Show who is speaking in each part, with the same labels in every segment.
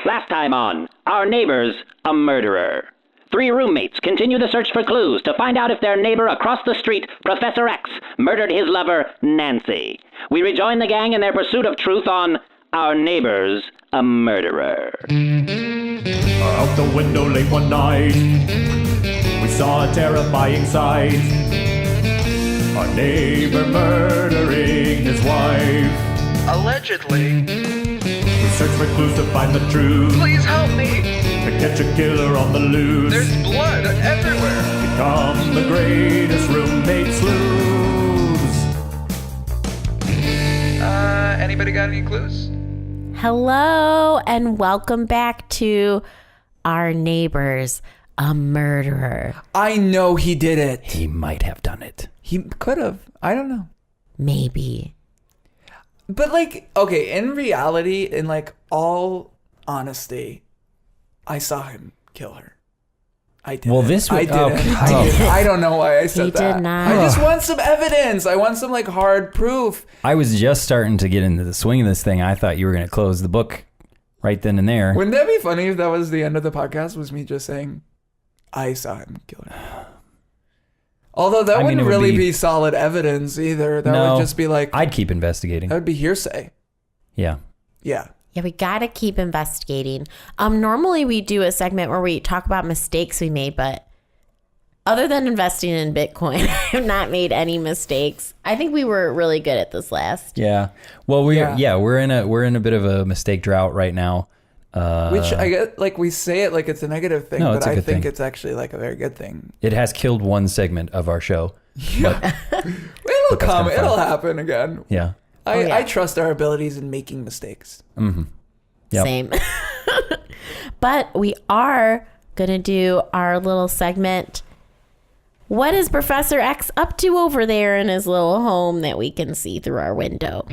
Speaker 1: Last time on Our Neighbor's a Murderer. 3 roommates continue the search for clues to find out if their neighbor across the street, Professor X, murdered his lover, Nancy. We rejoin the gang in their pursuit of truth on Our Neighbor's a Murderer.
Speaker 2: Out the window late one night, we saw a terrifying sight. Our neighbor murdering his wife.
Speaker 3: Allegedly.
Speaker 2: We search for clues to find the truth.
Speaker 3: Please help me.
Speaker 2: To catch a killer on the loose.
Speaker 3: There's blood everywhere.
Speaker 2: Become the greatest roommate sleuths.
Speaker 3: Anybody got any clues?
Speaker 4: Hello and welcome back to Our Neighbor's a Murderer.
Speaker 5: I know he did it.
Speaker 6: He might have done it.
Speaker 5: He could have. I don't know.
Speaker 4: Maybe.
Speaker 5: But like, okay, in reality, in like all honesty, I saw him kill her. I did.
Speaker 6: Well, this
Speaker 5: I
Speaker 6: was...
Speaker 5: didn't.
Speaker 6: Okay.
Speaker 5: I didn't. I don't know why I said
Speaker 4: He
Speaker 5: that.
Speaker 4: did not.
Speaker 5: I just want some evidence. I want some like hard proof.
Speaker 6: I was just starting to get into the swing of this thing. I thought you were going to close the book right then and there.
Speaker 5: Wouldn't that be funny if that was the end of the podcast? Was me just saying, I saw him kill her. Although that wouldn't really be solid evidence either. That would just be like...
Speaker 6: I'd keep investigating.
Speaker 5: That would be hearsay.
Speaker 6: Yeah.
Speaker 5: Yeah.
Speaker 4: Yeah, we got to keep investigating. Normally we do a segment where we talk about mistakes we made, but other than investing in Bitcoin, I have not made any mistakes. I think we were really good at this last.
Speaker 6: Yeah. Well, we're in a bit of a mistake drought right now.
Speaker 5: Which I get, like we say it like it's a negative thing,
Speaker 6: No,
Speaker 5: but
Speaker 6: it's a
Speaker 5: I
Speaker 6: good
Speaker 5: think
Speaker 6: thing.
Speaker 5: it's actually like a very good thing.
Speaker 6: It has killed one segment of our show.
Speaker 5: Yeah. It'll
Speaker 6: that's
Speaker 5: come.
Speaker 6: kinda fun.
Speaker 5: It'll happen again.
Speaker 6: Yeah.
Speaker 5: I trust our abilities in making mistakes.
Speaker 6: Mm-hmm. Yep.
Speaker 4: Same. But we are going to do our little segment. What is Professor X up to over there in his little home that we can see through our window?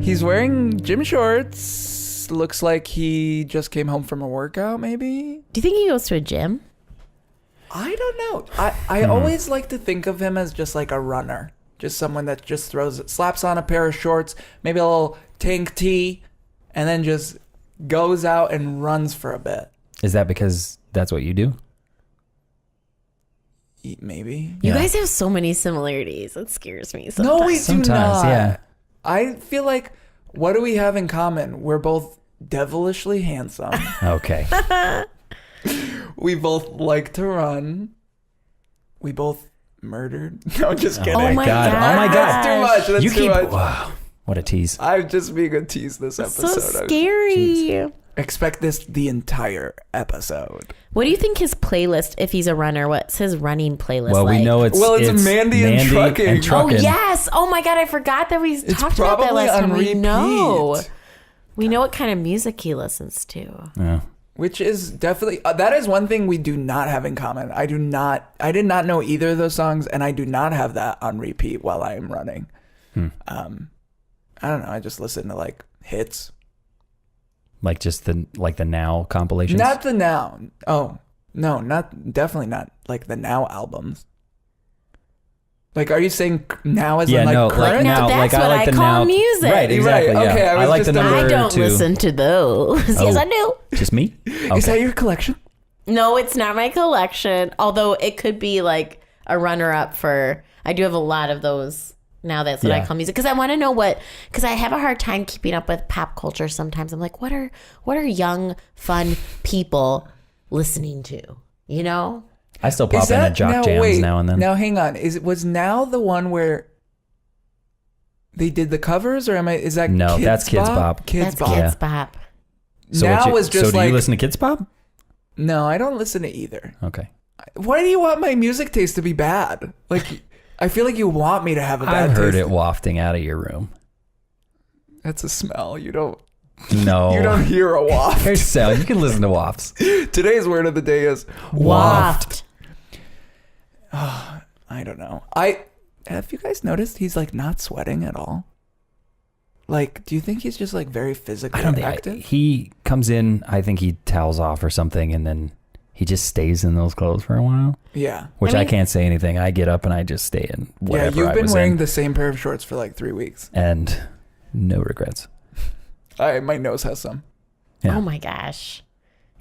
Speaker 5: He's wearing gym shorts. Looks like he just came home from a workout, maybe?
Speaker 4: Do you think he goes to a gym?
Speaker 5: I don't know. I always like to think of him as just like a runner. Just someone that just slaps on a pair of shorts, maybe a little tank tee, and then just goes out and runs for a bit.
Speaker 6: Is that because that's what you do?
Speaker 5: Maybe.
Speaker 4: You guys have so many similarities. It scares me sometimes.
Speaker 5: No, we do
Speaker 6: Sometimes,
Speaker 5: not.
Speaker 6: yeah.
Speaker 5: I feel like, what do we have in common? We're both devilishly handsome.
Speaker 6: Okay.
Speaker 5: We both like to run. We both murdered. No, just kidding.
Speaker 4: Oh my God.
Speaker 6: Oh my God.
Speaker 5: That's too much. That's
Speaker 6: You
Speaker 5: too
Speaker 6: keep...
Speaker 5: much.
Speaker 6: Wow. What a tease.
Speaker 5: I'm just being a tease this episode.
Speaker 4: So scary.
Speaker 5: Expect this the entire episode.
Speaker 4: What do you think his playlist, if he's a runner, what's his running playlist
Speaker 6: Well,
Speaker 4: like?
Speaker 6: we know it's
Speaker 5: Mandy and Trucking.
Speaker 4: Oh, yes. Oh, my God. I forgot that we talked about that last time. We know. We know what kind of music he listens to.
Speaker 6: Yeah.
Speaker 5: Which is definitely, that is one thing we do not have in common. I did not know either of those songs, and I do not have that on repeat while I am running. I don't know. I just listen to like hits.
Speaker 6: Like just the Now compilations?
Speaker 5: Not the Now. Oh, no, definitely not like the Now albums. Like, are you saying Now as in like current?
Speaker 6: Like now,
Speaker 4: that's
Speaker 6: like
Speaker 4: what
Speaker 6: I like
Speaker 4: I
Speaker 6: the
Speaker 4: call
Speaker 6: Now
Speaker 4: music.
Speaker 6: Right, exactly.
Speaker 5: Right,
Speaker 6: Yeah.
Speaker 5: okay,
Speaker 6: I like the number
Speaker 4: I don't
Speaker 6: 2.
Speaker 4: listen to those. Yes, I do.
Speaker 6: Just me? Okay.
Speaker 5: Is that your collection?
Speaker 4: No, it's not my collection. Although it could be like a runner-up for. I do have a lot of those. Now that's what I call music, because I want to know because I have a hard time keeping up with pop culture sometimes. I'm like, what are young, fun people listening to? You know?
Speaker 6: I still pop in at Jock Jams now and then.
Speaker 5: Now hang on. Was Now the one where they did the covers, or is that
Speaker 6: No,
Speaker 5: Kids
Speaker 6: that's Kids Bop.
Speaker 5: Kids
Speaker 4: That's
Speaker 5: Bop.
Speaker 4: Kids Bop.
Speaker 6: So
Speaker 5: Now was just
Speaker 6: so do
Speaker 5: like,
Speaker 6: you listen to Kids Bop?
Speaker 5: No, I don't listen to either.
Speaker 6: Okay.
Speaker 5: Why do you want my music taste to be bad? Like, I feel like you want me to have a bad taste.
Speaker 6: I've heard it wafting out of your room.
Speaker 5: That's a smell. You don't
Speaker 6: No.
Speaker 5: hear a waft.
Speaker 6: Here's sound. You can listen to wafts.
Speaker 5: Today's word of the day is
Speaker 4: Waft.
Speaker 5: I don't know. Have you guys noticed he's like not sweating at all? Like, do you think he's just like very physically active?
Speaker 6: He comes in, I think he towels off or something, and then he just stays in those clothes for a while.
Speaker 5: Yeah.
Speaker 6: Which I can't say anything. I get up and I just stay in whatever
Speaker 5: you've
Speaker 6: I
Speaker 5: been
Speaker 6: was
Speaker 5: wearing
Speaker 6: in.
Speaker 5: the same pair of shorts for like 3 weeks.
Speaker 6: And no regrets.
Speaker 5: My nose has some.
Speaker 6: Yeah.
Speaker 4: Oh my gosh.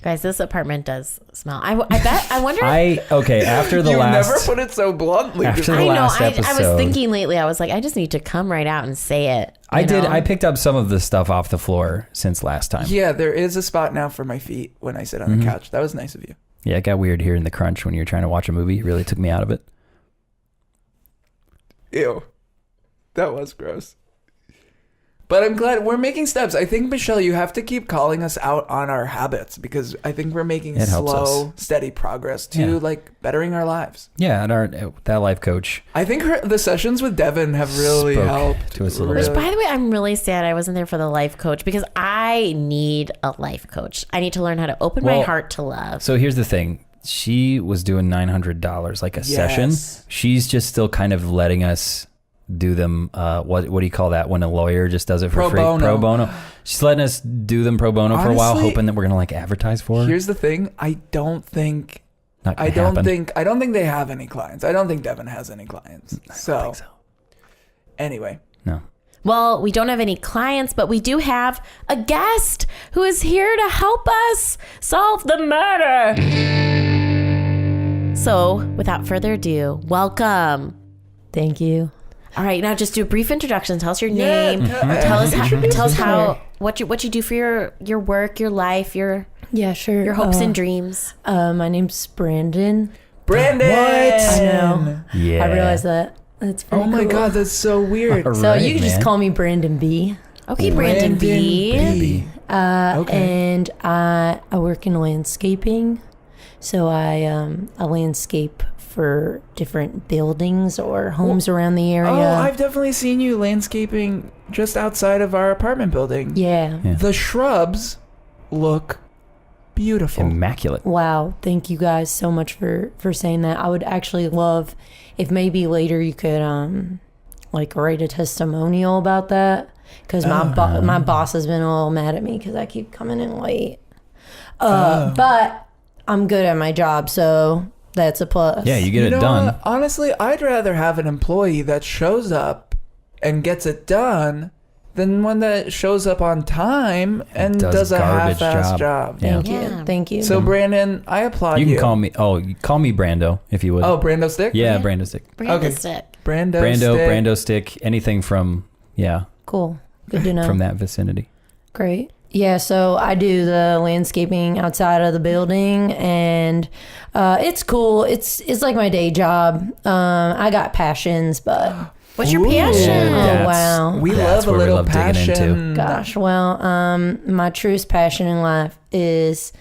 Speaker 4: Guys, this apartment does smell. I wonder.
Speaker 6: After the
Speaker 5: You
Speaker 6: last
Speaker 5: never put it so bluntly.
Speaker 6: after the
Speaker 4: I know.
Speaker 6: last episode,
Speaker 4: I was thinking lately. I was like, I just need to come right out and say it.
Speaker 6: I did.
Speaker 4: know?
Speaker 6: I picked up some of the stuff off the floor since last time.
Speaker 5: Yeah, there is a spot now for my feet when I sit on the couch. That was nice of you.
Speaker 6: Yeah, it got weird hearing the crunch when you were trying to watch a movie. It really took me out of it.
Speaker 5: Ew. That was gross. But I'm glad we're making steps. I think, Michelle, you have to keep calling us out on our habits because I think we're making
Speaker 6: It helps
Speaker 5: slow, steady progress to like bettering our lives.
Speaker 6: Yeah, and that life coach
Speaker 5: I think the sessions with Devin have really
Speaker 6: spoke
Speaker 5: helped.
Speaker 6: to us a little
Speaker 4: Which,
Speaker 6: bit.
Speaker 4: by the way, I'm really sad I wasn't there for the life coach because I need a life coach. I need to learn how to open my heart to love.
Speaker 6: So here's the thing. She was doing $900 like a session. She's just still kind of letting us do them. What do you call that when a lawyer just does it for free? Pro bono. She's letting us do them pro bono for a while, hoping that we're gonna like advertise for her.
Speaker 5: Here's the thing. I don't think they have any clients. I don't think Devin has any clients.
Speaker 6: I don't think so.
Speaker 5: Anyway.
Speaker 6: No.
Speaker 4: Well, we don't have any clients, but we do have a guest who is here to help us solve the murder. So, without further ado, welcome.
Speaker 7: Thank you.
Speaker 4: All right, now just do a brief introduction. Tell us your name. Tell us how what you do for your work, your life, your
Speaker 7: sure.
Speaker 4: your hopes and dreams.
Speaker 7: My name's Brandon.
Speaker 5: Brandon!
Speaker 7: I know.
Speaker 6: Yeah.
Speaker 7: I realized that. That's very
Speaker 5: Oh my
Speaker 7: cool.
Speaker 5: God, that's so weird.
Speaker 6: All
Speaker 7: So
Speaker 6: right,
Speaker 7: you can just
Speaker 6: man.
Speaker 7: call me Brandon B.
Speaker 4: Okay, Brandon B.
Speaker 7: And I work in landscaping. So I landscape for different buildings or homes around the area.
Speaker 5: Oh, I've definitely seen you landscaping just outside of our apartment building.
Speaker 7: Yeah.
Speaker 5: The shrubs look beautiful.
Speaker 6: Immaculate.
Speaker 7: Wow. Thank you guys so much for saying that. I would actually love if maybe later you could like write a testimonial about that because my boss has been a little mad at me because I keep coming in late. But I'm good at my job, so that's a plus.
Speaker 6: Yeah, you get
Speaker 5: You
Speaker 6: it
Speaker 5: know
Speaker 6: done.
Speaker 5: what? Honestly, I'd rather have an employee that shows up and gets it done than one that shows up on time and does a
Speaker 6: garbage
Speaker 5: half-assed job.
Speaker 6: Yeah.
Speaker 7: Thank you.
Speaker 5: So, Brandon, I applaud you.
Speaker 6: You can call me. Oh, you call me Brando if you would.
Speaker 5: Oh, Brando Stick?
Speaker 6: yeah, Brando Stick.
Speaker 4: Brandon
Speaker 5: Okay.
Speaker 4: Stick.
Speaker 6: Brando Stick. Anything from
Speaker 7: Cool. Good to know.
Speaker 6: from that vicinity.
Speaker 7: Great. Yeah, so I do the landscaping outside of the building, and it's cool. It's like my day job. I got passions, but
Speaker 4: What's your passion?
Speaker 7: oh wow,
Speaker 5: We
Speaker 6: That's
Speaker 5: love a
Speaker 6: where we
Speaker 5: little
Speaker 6: love digging into.
Speaker 5: passion.
Speaker 7: gosh, well, my truest passion in life is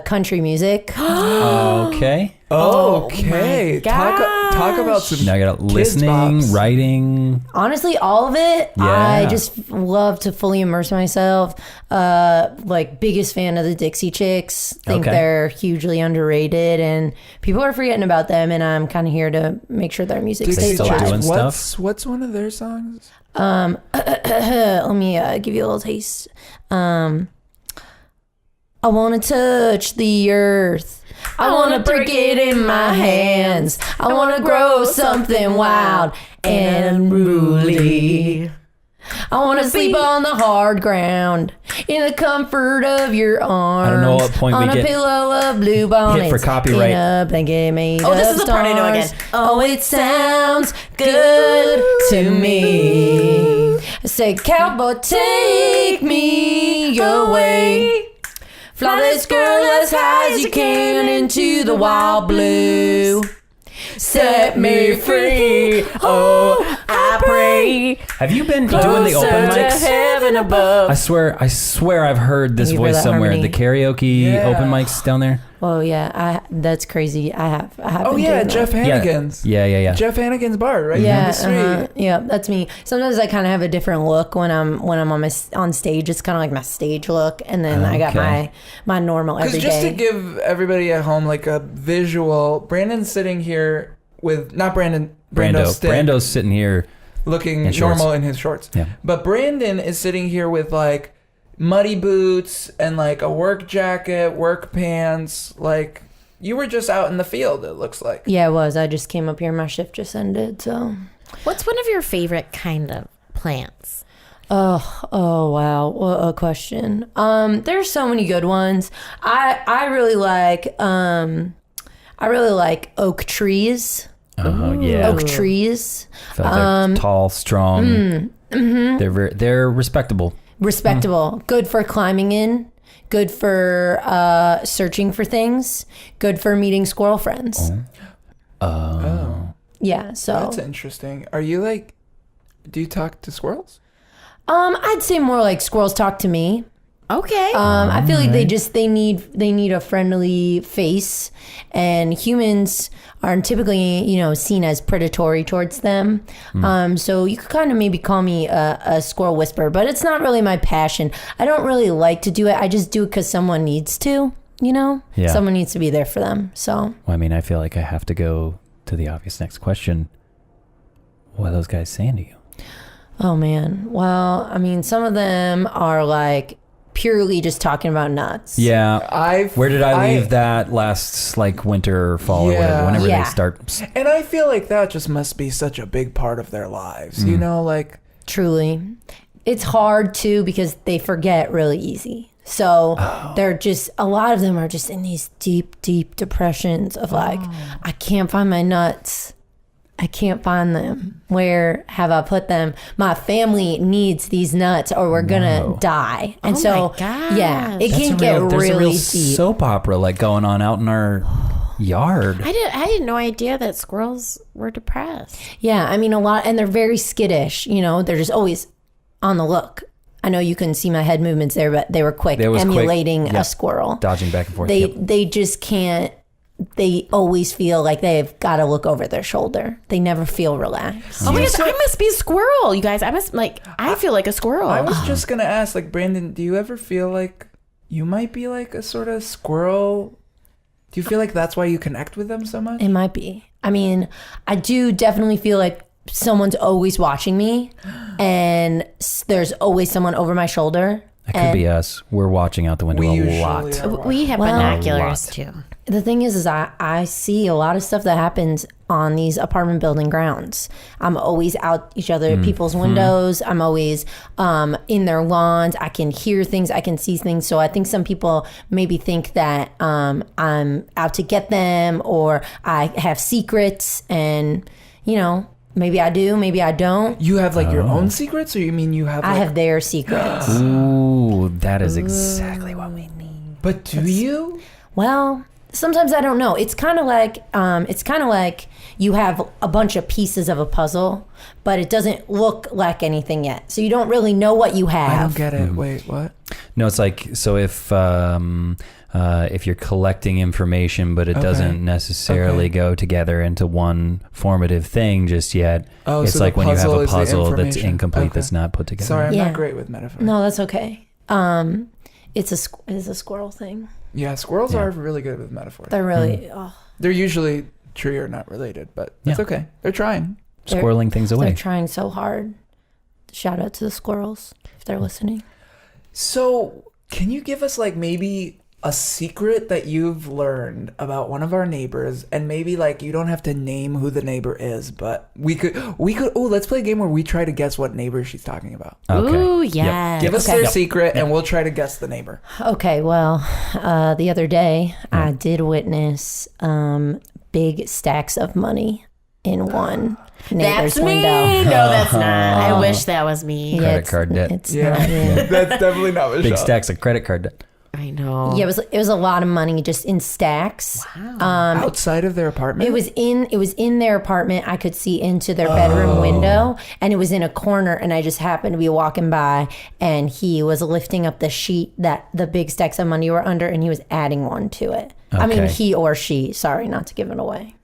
Speaker 7: country music.
Speaker 6: Okay.
Speaker 5: Okay.
Speaker 4: Oh my
Speaker 5: Talk about some
Speaker 6: Now I got
Speaker 5: kids
Speaker 6: listening,
Speaker 5: bops.
Speaker 6: writing.
Speaker 7: Honestly, all of it.
Speaker 6: Yeah.
Speaker 7: I just love to fully immerse myself. Like biggest fan of the Dixie Chicks. Think
Speaker 6: Okay.
Speaker 7: they're hugely underrated, and people are forgetting about them. And I'm kind of here to make sure their music
Speaker 5: Dixie
Speaker 7: stays
Speaker 6: still
Speaker 7: alive.
Speaker 6: doing
Speaker 5: Chicks.
Speaker 6: stuff?
Speaker 5: What's one of their songs?
Speaker 7: Let me give you a little taste. I want to touch the earth. I want to break it in my hands. I want to grow something wild and unruly. I want to sleep on the hard ground in the comfort of your arms.
Speaker 6: I don't know what point we
Speaker 7: on a
Speaker 6: get
Speaker 7: pillow of blue bonnets
Speaker 6: for copyright.
Speaker 7: in a blanket made
Speaker 4: Oh, this
Speaker 7: of
Speaker 4: is the part I know again.
Speaker 7: stars. Oh, it sounds good to me. I said, cowboy, take me away. Fly this girl as high as you can into the wild blue. Set me free. Oh, I pray.
Speaker 6: Have you been doing the open
Speaker 7: Closer to
Speaker 6: mics?
Speaker 7: heaven above.
Speaker 6: I swear I've heard this
Speaker 7: Thank you for
Speaker 6: voice
Speaker 7: that
Speaker 6: somewhere.
Speaker 7: harmony.
Speaker 6: The karaoke
Speaker 5: Yeah.
Speaker 6: open mics down there.
Speaker 7: Oh yeah, that's crazy. I have.
Speaker 5: Oh
Speaker 7: been
Speaker 5: yeah,
Speaker 7: doing
Speaker 5: Jeff
Speaker 7: that.
Speaker 5: Hannigan's.
Speaker 6: Yeah.
Speaker 5: Jeff Hannigan's bar right down
Speaker 7: Yeah,
Speaker 5: the street.
Speaker 7: yeah, that's me. Sometimes I kind of have a different look when I'm on stage. It's kind of like my stage look, and then I got
Speaker 6: Okay.
Speaker 7: my normal
Speaker 5: Because
Speaker 7: everyday.
Speaker 5: just to give everybody at home like a visual, Brandon's sitting here with not Brando Stick,
Speaker 6: Brando's sitting here.
Speaker 5: looking
Speaker 6: in shorts.
Speaker 5: normal in his shorts.
Speaker 6: Yeah.
Speaker 5: But Brandon is sitting here with like muddy boots and like a work jacket, work pants. Like you were just out in the field, it looks like.
Speaker 7: Yeah, it was. I just came up here. My shift just ended, so.
Speaker 4: What's one of your favorite kind of plants?
Speaker 7: Oh wow, what a question. There's so many good ones. I really like oak trees.
Speaker 6: Yeah.
Speaker 7: Oak trees.
Speaker 6: Feel like they're tall, strong. They're respectable.
Speaker 7: Respectable. Good for climbing in. Good for searching for things. Good for meeting squirrel friends. Yeah, so
Speaker 5: That's interesting. Are you like, do you talk to squirrels?
Speaker 7: I'd say more like squirrels talk to me.
Speaker 4: Okay.
Speaker 7: I feel like they need a friendly face, and humans are typically seen as predatory towards them. So you could kind of maybe call me a squirrel whisperer, but it's not really my passion. I don't really like to do it. I just do it because someone needs to.
Speaker 6: Yeah.
Speaker 7: Someone needs to be there for them. So
Speaker 6: Well, I mean, I feel like I have to go to the obvious next question. What are those guys saying to you?
Speaker 7: oh man, well, I mean, some of them are like purely just talking about nuts.
Speaker 6: Yeah. Where did I leave that last winter or fall or whatever, whenever
Speaker 7: Yeah.
Speaker 6: they start?
Speaker 5: And I feel like that just must be such a big part of their lives. Like
Speaker 7: Truly. It's hard too because they forget really easy. So they're just, a lot of them are just in these deep, deep depressions of I can't find my nuts. I can't find them. Where have I put them? My family needs these nuts or we're going to die. And
Speaker 4: Oh
Speaker 7: so,
Speaker 4: my God.
Speaker 7: yeah, it
Speaker 6: That's
Speaker 7: can
Speaker 6: a
Speaker 7: get
Speaker 6: real, there's
Speaker 7: really
Speaker 6: a real
Speaker 7: deep.
Speaker 6: soap opera going on out in our yard.
Speaker 4: I had no idea that squirrels were depressed.
Speaker 7: Yeah, I mean, a lot, and they're very skittish. They're just always on the look. I know you couldn't see my head movements there, but they were quick, emulating a squirrel.
Speaker 6: Dodging back and forth.
Speaker 7: They just can't. They always feel like they've got to look over their shoulder. They never feel relaxed.
Speaker 4: Oh my gosh, I must be a squirrel, you guys. I feel like a squirrel.
Speaker 5: I was just gonna ask, Brandon, do you ever feel like you might be like a sort of squirrel? Do you feel like that's why you connect with them so much?
Speaker 7: It might be. I mean, I do definitely feel like someone's always watching me, and there's always someone over my shoulder.
Speaker 6: That could be us. We're watching out the window a lot.
Speaker 4: We have binoculars too.
Speaker 7: The thing is I see a lot of stuff that happens on these apartment building grounds. I'm always out people's windows. I'm always in their lawns. I can hear things. I can see things. So I think some people maybe think that I'm out to get them or I have secrets and, maybe I do, maybe I don't.
Speaker 5: You have your own secrets, or you mean you have?
Speaker 7: I have their secrets.
Speaker 6: Ooh, that is exactly what we need.
Speaker 5: But do you?
Speaker 7: Well, sometimes I don't know. It's kind of like you have a bunch of pieces of a puzzle, but it doesn't look like anything yet. So you don't really know what you have.
Speaker 5: I don't get it. Wait, what?
Speaker 6: No, it's so if you're collecting information, but it doesn't necessarily go together into one formative thing just yet.
Speaker 5: Oh,
Speaker 6: it's
Speaker 5: so
Speaker 6: like
Speaker 5: the
Speaker 6: when you have
Speaker 5: puzzle
Speaker 6: a
Speaker 5: is the
Speaker 6: puzzle that's
Speaker 5: information.
Speaker 6: incomplete, that's not put together.
Speaker 5: Sorry, I'm
Speaker 7: Yeah.
Speaker 5: not great with metaphors.
Speaker 7: No, that's okay. It's a squirrel thing.
Speaker 5: Yeah, squirrels are really good with metaphors.
Speaker 7: They're really
Speaker 5: They're usually tree or not related, but that's okay. They're trying.
Speaker 6: Squirreling things
Speaker 7: they're
Speaker 6: away.
Speaker 7: trying so hard. Shout out to the squirrels if they're listening.
Speaker 5: So, can you give us maybe a secret that you've learned about one of our neighbors, and maybe you don't have to name who the neighbor is, but we could let's play a game where we try to guess what neighbor she's talking about.
Speaker 6: Okay.
Speaker 4: Ooh, yes.
Speaker 5: Give us their secret and we'll try to guess the neighbor.
Speaker 7: Okay, well, the other day I did witness big stacks of money in one neighbor's
Speaker 4: That's me.
Speaker 7: window.
Speaker 4: No, that's not. I wish that was me.
Speaker 6: Credit card debt.
Speaker 7: It's
Speaker 5: Yeah,
Speaker 7: not me.
Speaker 5: that's definitely not Michelle.
Speaker 6: Big stacks of credit card debt.
Speaker 4: I know.
Speaker 7: Yeah, it was a lot of money just in stacks.
Speaker 5: Outside of their apartment?
Speaker 7: It was in their apartment. I could see into their bedroom window, and it was in a corner. And I just happened to be walking by, and he was lifting up the sheet that the big stacks of money were under, and he was adding one to it. I mean,
Speaker 6: Okay.
Speaker 7: he or she. Sorry, not to give it away.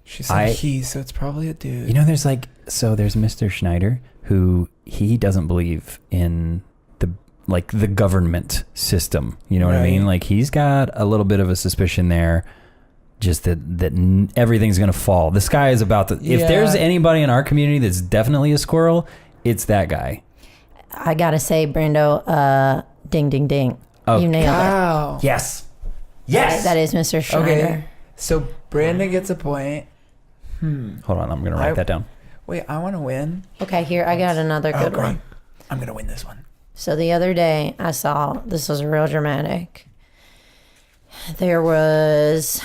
Speaker 5: She said he, so it's probably a dude.
Speaker 6: There's there's Mr. Schneider who he doesn't believe in the government system. You know what I mean? He's got a little bit of a suspicion there, just that everything's going to fall. The sky is about to, if there's anybody in our community that's definitely a squirrel, it's that guy.
Speaker 7: I gotta say, Brando, ding, ding, ding. You nailed
Speaker 5: Wow.
Speaker 6: Yes.
Speaker 7: it. That is Mr. Schneider.
Speaker 5: Okay. So Brandon gets a point.
Speaker 6: Hold on, I'm going to write that down.
Speaker 5: Wait, I want to win.
Speaker 7: Okay, here, I got another good one.
Speaker 5: I'm going to win this one.
Speaker 7: So the other day I saw, this was real dramatic. There was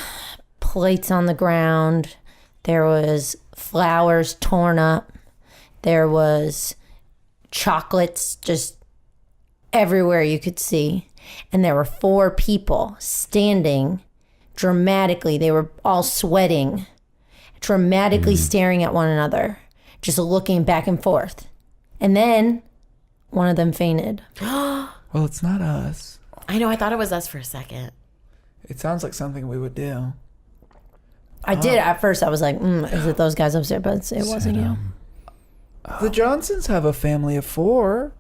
Speaker 7: plates on the ground. There was flowers torn up. There was chocolates just everywhere you could see. And there were 4 people standing dramatically. They were all sweating, dramatically staring at one another, just looking back and forth. And then one of them fainted.
Speaker 5: Well, it's not us.
Speaker 4: I know. I thought it was us for a second.
Speaker 5: It sounds like something we would do.
Speaker 7: I did at first. I was like, is it those guys upstairs? But it wasn't you.
Speaker 5: The Johnsons have a family of 4.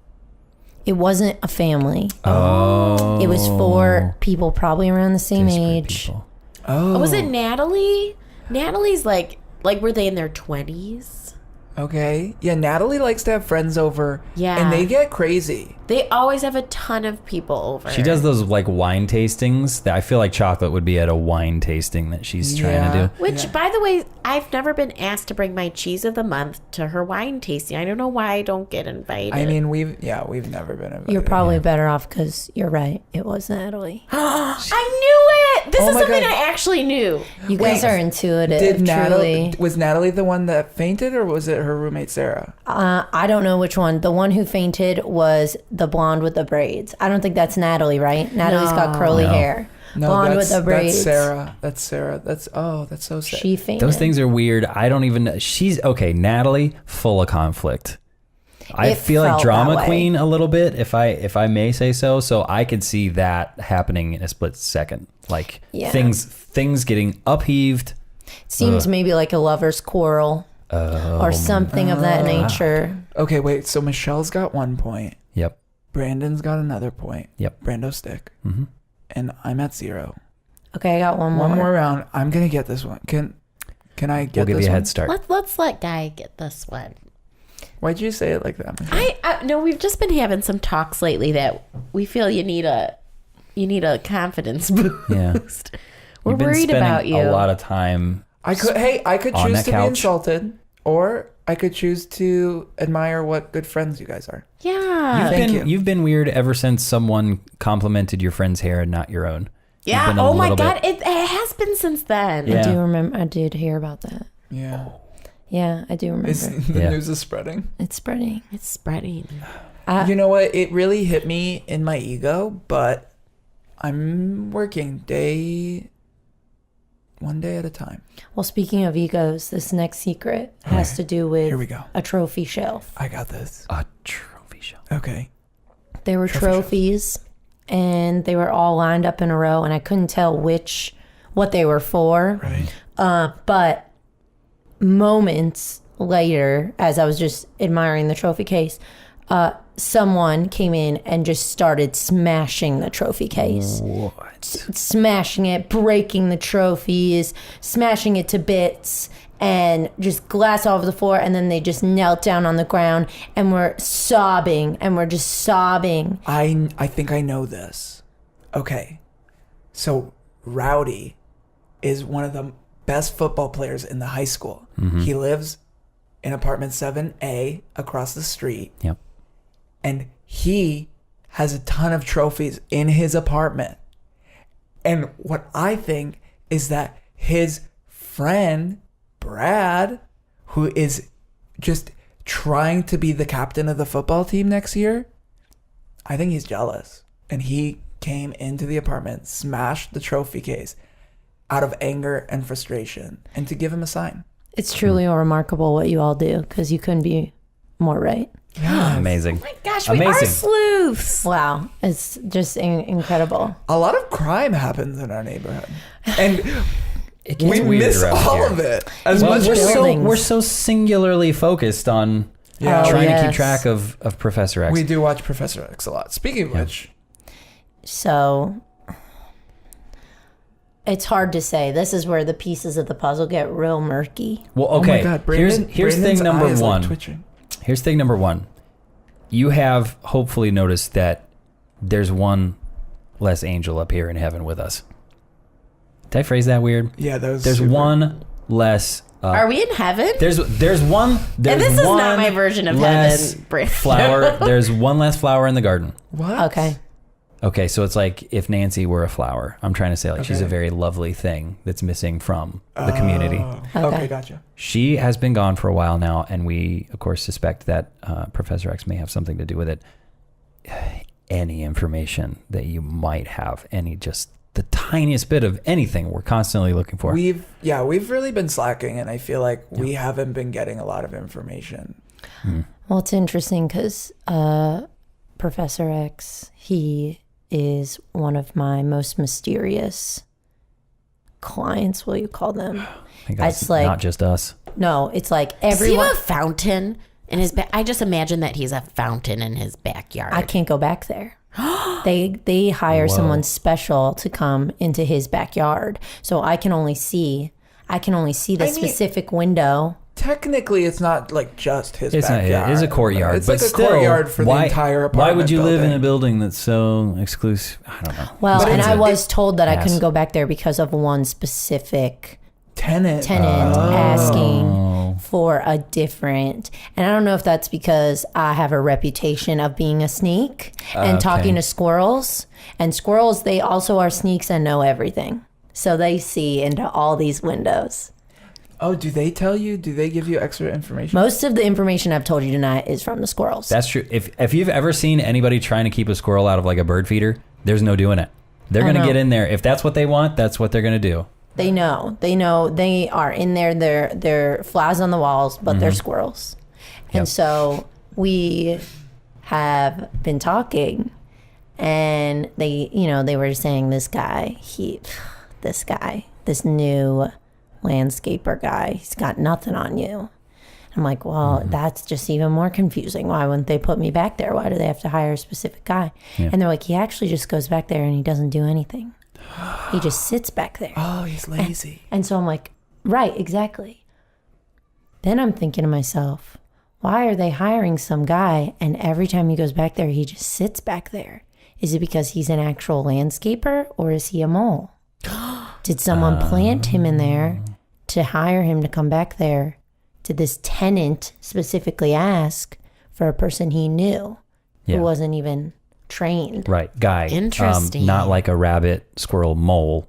Speaker 7: It wasn't a family.
Speaker 6: Oh.
Speaker 7: It was 4 people probably around the same
Speaker 6: Disparate
Speaker 7: age.
Speaker 6: people.
Speaker 5: Oh.
Speaker 4: Was it Natalie? Natalie's like were they in their 20s?
Speaker 5: Okay. Yeah, Natalie likes to have friends over.
Speaker 4: Yeah.
Speaker 5: And they get crazy.
Speaker 4: They always have a ton of people over.
Speaker 6: She does those like wine tastings that I feel like Chocolate would be at a wine tasting that she's trying to do.
Speaker 4: Which, by the way, I've never been asked to bring my cheese of the month to her wine tasting. I don't know why I don't get invited.
Speaker 5: I mean, we've never been invited.
Speaker 7: You're probably better off because you're right. It was Natalie.
Speaker 4: I knew it. This
Speaker 5: Oh
Speaker 4: is
Speaker 5: my
Speaker 4: something
Speaker 5: God.
Speaker 4: I actually knew.
Speaker 7: You guys are intuitive.
Speaker 5: Was Natalie the one that fainted, or was it her roommate Sarah?
Speaker 7: I don't know which one. The one who fainted was the blonde with the braids. I don't think that's Natalie, right? Natalie's got curly
Speaker 6: No.
Speaker 7: hair.
Speaker 5: No,
Speaker 7: Blonde with the braids.
Speaker 5: That's Sarah. That's so sad.
Speaker 7: She fainted.
Speaker 6: Those things are weird. I don't even know. She's okay. Natalie, full of conflict. I
Speaker 7: It
Speaker 6: feel like
Speaker 7: felt
Speaker 6: drama
Speaker 7: that way.
Speaker 6: queen a little bit, if I may say so. So I could see that happening in a split second. Like
Speaker 7: Yeah.
Speaker 6: things getting upheaved.
Speaker 7: Seems maybe like a lover's quarrel or something of that nature.
Speaker 5: Okay, wait. So Michelle's got 1 point.
Speaker 6: Yep.
Speaker 5: Brandon's got another point.
Speaker 6: Yep.
Speaker 5: Brando stick. Mm-hmm. And I'm at 0.
Speaker 7: Okay, I got one more.
Speaker 5: One more round. I'm gonna get this one. Can I get
Speaker 6: We'll give
Speaker 5: this
Speaker 6: you a
Speaker 5: one?
Speaker 6: head start.
Speaker 4: Let's let Guy get this one.
Speaker 5: Why'd you say it like that, Michelle?
Speaker 4: I no, we've just been having some talks lately that we feel you need a confidence boost.
Speaker 6: Yeah.
Speaker 4: We're
Speaker 6: You've been
Speaker 4: worried
Speaker 6: spending
Speaker 4: about you.
Speaker 6: a lot of time.
Speaker 5: I could
Speaker 6: on
Speaker 5: choose
Speaker 6: that
Speaker 5: to be
Speaker 6: couch.
Speaker 5: insulted, or I could choose to admire what good friends you guys are.
Speaker 4: Yeah.
Speaker 5: Thank you.
Speaker 6: You've been weird ever since someone complimented your friend's hair and not your own. You've
Speaker 4: Yeah.
Speaker 6: been a
Speaker 4: Oh my
Speaker 6: little
Speaker 4: God.
Speaker 6: bit-
Speaker 4: It has been since then.
Speaker 6: Yeah.
Speaker 7: I do remember. I did hear about that.
Speaker 5: Yeah.
Speaker 7: Yeah, I do remember.
Speaker 5: The
Speaker 6: Yeah.
Speaker 5: news is spreading.
Speaker 7: It's spreading.
Speaker 4: It's spreading.
Speaker 5: You know what? It really hit me in my ego, but I'm working one day at a time.
Speaker 7: Well, speaking of egos, this next secret has to do with
Speaker 5: Here we go.
Speaker 7: a trophy shelf.
Speaker 5: I got this.
Speaker 6: A trophy show.
Speaker 5: Okay.
Speaker 7: There were trophies, and they were all lined up in a row, and I couldn't tell what they were for.
Speaker 5: Right.
Speaker 7: But moments later, as I was just admiring the trophy case, someone came in and just started smashing the trophy case.
Speaker 6: What?
Speaker 7: Smashing it, breaking the trophies, smashing it to bits, and just glass all over the floor. And then they just knelt down on the ground and were sobbing, and we're just sobbing.
Speaker 5: I think I know this. Okay. So Rowdy is one of the best football players in the high school. He lives in apartment 7A across the street.
Speaker 6: Yep.
Speaker 5: And he has a ton of trophies in his apartment. And what I think is that his friend, Brad, who is just trying to be the captain of the football team next year, I think he's jealous. And he came into the apartment, smashed the trophy case out of anger and frustration, and to give him a sign.
Speaker 7: It's truly remarkable what you all do, because you couldn't be more right.
Speaker 6: Amazing.
Speaker 4: Oh my gosh, we are
Speaker 6: Amazing.
Speaker 4: sleuths.
Speaker 7: Wow, it's just incredible.
Speaker 5: A lot of crime happens in our neighborhood. And
Speaker 6: It gets
Speaker 5: we
Speaker 6: weird
Speaker 5: miss
Speaker 6: around
Speaker 5: all
Speaker 6: here.
Speaker 5: of it. As
Speaker 6: Well,
Speaker 5: much
Speaker 7: we're
Speaker 5: as
Speaker 7: buildings.
Speaker 6: we're so singularly focused on
Speaker 5: Yeah.
Speaker 6: trying to
Speaker 7: yes.
Speaker 6: keep track of Professor X.
Speaker 5: we do watch Professor X a lot. Speaking of which,
Speaker 7: So it's hard to say. This is where the pieces of the puzzle get real murky.
Speaker 6: Well,
Speaker 5: oh
Speaker 6: okay.
Speaker 5: my God,
Speaker 6: here's
Speaker 5: Brandon's
Speaker 6: thing number
Speaker 5: eye is, like,
Speaker 6: one.
Speaker 5: twitching.
Speaker 6: Here's thing number one. You have hopefully noticed that there's one less angel up here in heaven with us. Did I phrase that weird?
Speaker 5: Yeah, that was
Speaker 6: There's
Speaker 5: super.
Speaker 6: one less
Speaker 4: Are we in heaven?
Speaker 6: There's one.
Speaker 4: And this is not my version of heaven.
Speaker 6: Flower. There's one less flower in the garden.
Speaker 5: What?
Speaker 6: Okay, so it's like if Nancy were a flower. I'm trying to say she's a very lovely thing that's missing from the community.
Speaker 5: Okay, gotcha.
Speaker 6: She has been gone for a while now, and we, of course, suspect that Professor X may have something to do with it. Any information that you might have, just the tiniest bit of anything, we're constantly looking for.
Speaker 5: We've really been slacking, and I feel like we haven't been getting a lot of information.
Speaker 7: Well, it's interesting because Professor X, he is one of my most mysterious clients, will you call them?
Speaker 6: I think that's not just us.
Speaker 7: No, it's like
Speaker 4: Is he
Speaker 7: everyone.
Speaker 4: a fountain in his I just imagine that he's a fountain in his backyard.
Speaker 7: I can't go back there. They hire someone special to come into his backyard, so I can only see the specific window.
Speaker 5: Technically, it's not like just his
Speaker 6: It's
Speaker 5: backyard.
Speaker 6: Not, it is a courtyard.
Speaker 5: It's
Speaker 6: but
Speaker 5: like a
Speaker 6: still,
Speaker 5: courtyard for the entire apartment
Speaker 6: Why would you live in
Speaker 5: building.
Speaker 6: a building that's so exclusive? I don't know.
Speaker 7: Well, and I was told that I
Speaker 6: Yes.
Speaker 7: couldn't go back there because of one specific
Speaker 5: tenant
Speaker 7: asking for a different, and I don't know if that's because I have a reputation of being a sneak and talking to squirrels, and squirrels, they also are sneaks and know everything, so they see into all these windows.
Speaker 5: Oh, do they tell you? Do they give you extra information?
Speaker 7: Most of the information I've told you tonight is from the squirrels.
Speaker 6: That's true. If you've ever seen anybody trying to keep a squirrel out of like a bird feeder, there's no doing it. They're going to get in there. If that's what they want, that's what they're going to do.
Speaker 7: They know. They are in there. They're flies on the walls, but they're squirrels. And so we have been talking, and they were saying this new landscaper guy, he's got nothing on you. I'm like, well, that's just even more confusing. Why wouldn't they put me back there? Why do they have to hire a specific guy? Yeah. And they're like, he actually just goes back there and he doesn't do anything. He just sits back there.
Speaker 5: Oh, he's lazy.
Speaker 7: And so I'm like, right, exactly. Then I'm thinking to myself, why are they hiring some guy and every time he goes back there, he just sits back there? Is it because he's an actual landscaper or is he a mole? Did someone plant him in there to hire him to come back there? Did this tenant specifically ask for a person he knew who wasn't even trained?
Speaker 6: Right, guy.
Speaker 4: Interesting.
Speaker 6: Not like a rabbit, squirrel, mole.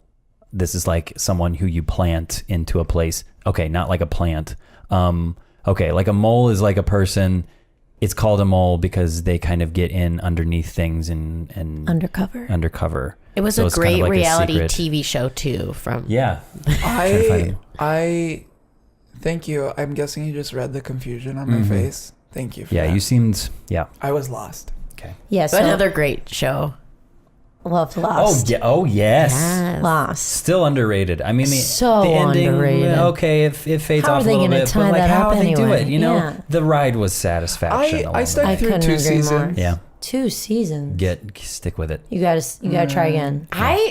Speaker 6: This is like someone who you plant into a place. Okay, not like a plant. Okay, like a mole is like a person. It's called a mole because they kind of get in underneath things and undercover.
Speaker 4: It was
Speaker 6: So
Speaker 4: a
Speaker 6: it's kind of
Speaker 4: great
Speaker 6: like a
Speaker 4: reality
Speaker 6: secret.
Speaker 4: TV show too.
Speaker 5: I thank you. I'm guessing you just read the confusion on my face. Thank you for that.
Speaker 6: You seemed,
Speaker 5: I was lost.
Speaker 6: Okay.
Speaker 7: Yeah, so
Speaker 4: Another great show.
Speaker 7: loved Lost.
Speaker 6: Oh, yes.
Speaker 7: Lost.
Speaker 6: Still underrated. I mean,
Speaker 7: So
Speaker 6: the ending,
Speaker 7: underrated.
Speaker 6: okay, it fades
Speaker 7: How are
Speaker 6: off a
Speaker 7: they
Speaker 6: little
Speaker 7: gonna
Speaker 6: bit,
Speaker 7: tie
Speaker 6: but like,
Speaker 7: that
Speaker 6: how
Speaker 7: up
Speaker 6: they do
Speaker 7: anyway?
Speaker 6: it, you know?
Speaker 7: Yeah.
Speaker 6: The ride was satisfaction.
Speaker 5: I
Speaker 6: along the
Speaker 5: stuck
Speaker 6: way.
Speaker 7: I
Speaker 5: through
Speaker 7: couldn't
Speaker 5: 2
Speaker 7: agree more.
Speaker 5: seasons.
Speaker 6: Yeah.
Speaker 7: 2 seasons.
Speaker 6: Stick with it.
Speaker 7: You gotta try again.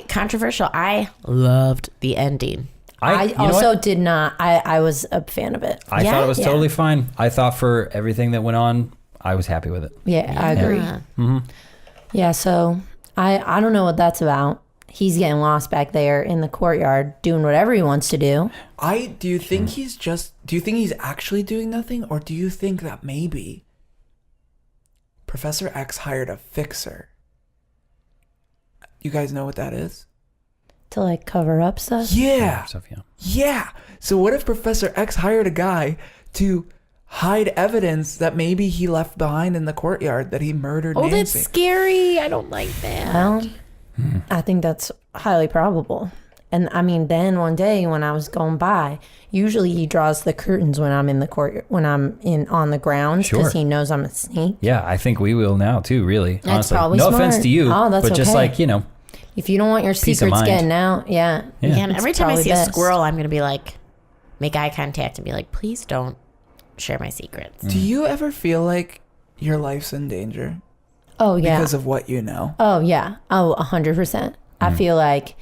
Speaker 4: Controversial. I loved the ending.
Speaker 7: I
Speaker 6: you know
Speaker 7: also
Speaker 6: what?
Speaker 7: did not. I was a fan of it.
Speaker 6: I thought it was
Speaker 7: Yeah.
Speaker 6: totally fine. I thought for everything that went on, I was happy with it.
Speaker 7: Yeah, I agree.
Speaker 4: Yeah.
Speaker 7: Yeah, so I don't know what that's about. He's getting lost back there in the courtyard doing whatever he wants to do.
Speaker 5: Do you think he's actually doing nothing, or do you think that maybe Professor X hired a fixer? You guys know what that is?
Speaker 7: To like cover up stuff?
Speaker 5: Yeah.
Speaker 6: Stuff, yeah.
Speaker 5: Yeah. So what if Professor X hired a guy to hide evidence that maybe he left behind in the courtyard that he murdered
Speaker 4: Oh,
Speaker 5: Nancy?
Speaker 4: that's scary. I don't like that.
Speaker 7: Well, I think that's highly probable. And I mean, then one day when I was going by, usually he draws the curtains when I'm in the court, when I'm on the grounds, because he knows I'm a sneak.
Speaker 6: Yeah, I think we will now too, really.
Speaker 7: That's
Speaker 6: honestly.
Speaker 7: probably
Speaker 6: no
Speaker 7: smart.
Speaker 6: offense to you,
Speaker 7: Oh, that's
Speaker 6: but just
Speaker 7: okay.
Speaker 6: like, you know.
Speaker 7: If you don't want your
Speaker 6: Peace of
Speaker 7: secrets
Speaker 6: mind.
Speaker 7: getting out, yeah.
Speaker 4: And
Speaker 7: It's
Speaker 4: every time I
Speaker 7: probably
Speaker 4: see
Speaker 7: best.
Speaker 4: a squirrel, I'm going to be like, make eye contact and be like, please don't share my secrets.
Speaker 5: Do you ever feel like your life's in danger
Speaker 7: Oh, yeah.
Speaker 5: because of what you know?
Speaker 7: Oh, yeah. Oh, 100%. I feel like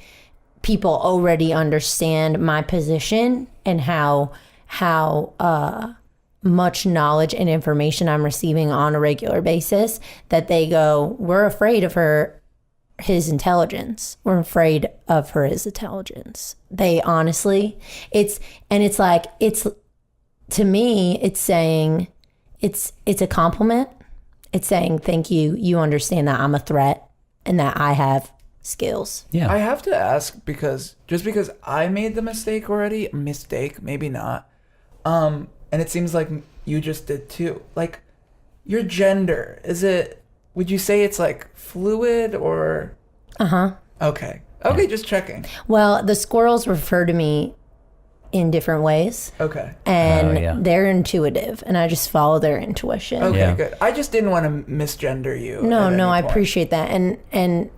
Speaker 7: people already understand my position and how much knowledge and information I'm receiving on a regular basis that they go, we're afraid of her his intelligence. We're afraid of his intelligence. They honestly, to me, it's saying, it's a compliment. It's saying, thank you. You understand that I'm a threat and that I have skills.
Speaker 6: Yeah.
Speaker 5: I have to ask because I made the mistake already, maybe not. And it seems like you just did too. Like, your gender, would you say it's like fluid or?
Speaker 7: Uh-huh.
Speaker 5: Okay, just checking.
Speaker 7: Well, the squirrels refer to me in different ways.
Speaker 5: Okay.
Speaker 7: And they're intuitive, and I just follow their intuition.
Speaker 5: Okay, good. I just didn't want to misgender you.
Speaker 7: No, I appreciate that. And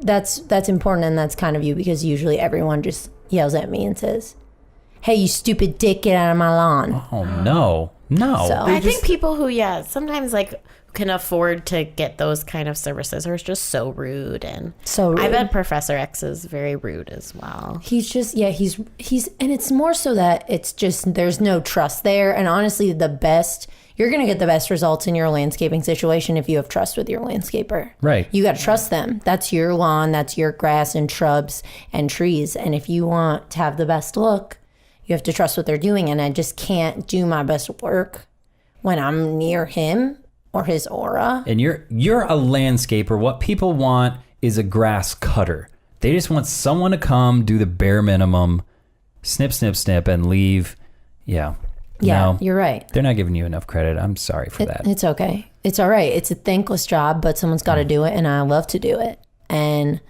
Speaker 7: that's important, and that's kind of you, because usually everyone just yells at me and says, hey, you stupid dick, get out of my lawn.
Speaker 6: Oh, no.
Speaker 7: So,
Speaker 4: I think people who, sometimes like can afford to get those kind of services are just so rude. And
Speaker 7: so rude.
Speaker 4: I bet Professor X is very rude as well.
Speaker 7: He's just, he's, and it's more so that it's just, there's no trust there. And honestly, you're going to get the best results in your landscaping situation if you have trust with your landscaper.
Speaker 6: Right.
Speaker 7: You got to trust them. That's your lawn. That's your grass and shrubs and trees. And if you want to have the best look, you have to trust what they're doing. And I just can't do my best work when I'm near him or his aura.
Speaker 6: And you're a landscaper. What people want is a grass cutter. They just want someone to come, do the bare minimum, snip, snip, snip, and leave. Yeah.
Speaker 7: Yeah,
Speaker 6: No,
Speaker 7: you're right.
Speaker 6: they're not giving you enough credit. I'm sorry for that.
Speaker 7: It's okay. It's all right. It's a thankless job, but someone's got to do it, and I love to do it. And,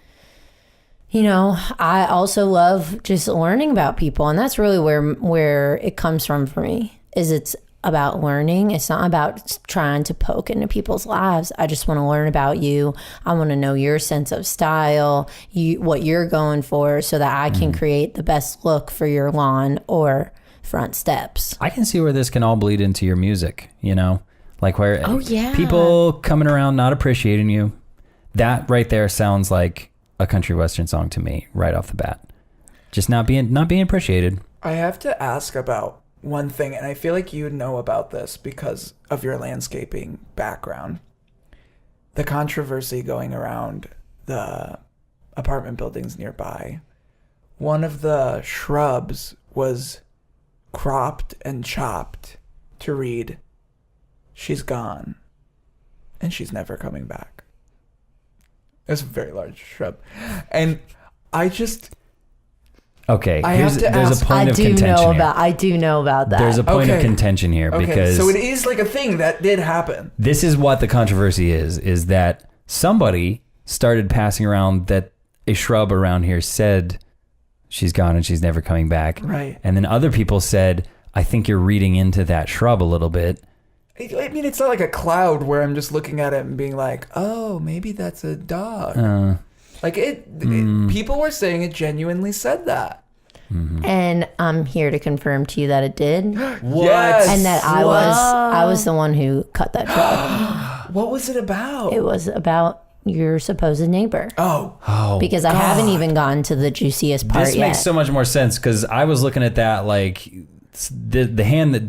Speaker 7: I also love just learning about people, and that's really where it comes from for me, is it's about learning. It's not about trying to poke into people's lives. I just want to learn about you. I want to know your sense of style, what you're going for, so that I can create the best look for your lawn or front steps.
Speaker 6: I can see where this can all bleed into your music, like where people coming around not appreciating you. That right there sounds like a country western song to me right off the bat. Just not being appreciated.
Speaker 5: I have to ask about one thing, and I feel like you know about this because of your landscaping background. The controversy going around the apartment buildings nearby. One of the shrubs was cropped and chopped to read, "She's gone, and she's never coming back." It's a very large shrub. And
Speaker 6: Okay,
Speaker 5: there's
Speaker 6: a point of contention here.
Speaker 7: I do know about that.
Speaker 6: There's a point of contention here because...
Speaker 5: So it is like a thing that did happen.
Speaker 6: This is what the controversy is that somebody started passing around that a shrub around here said she's gone and she's never coming back.
Speaker 5: Right.
Speaker 6: And then other people said, I think you're reading into that shrub a little bit.
Speaker 5: I mean, it's not like a cloud where I'm just looking at it and being like, oh, maybe that's a dog. People were saying it genuinely said that.
Speaker 6: Mm-hmm.
Speaker 7: And I'm here to confirm to you that it did.
Speaker 6: What?
Speaker 5: Yes.
Speaker 7: And that I was the one who cut that shrub.
Speaker 5: What was it about?
Speaker 7: It was about your supposed neighbor.
Speaker 5: Oh.
Speaker 7: Because I haven't even gotten to the juiciest part
Speaker 6: This
Speaker 7: yet.
Speaker 6: makes so much more sense because I was looking at that like the hand that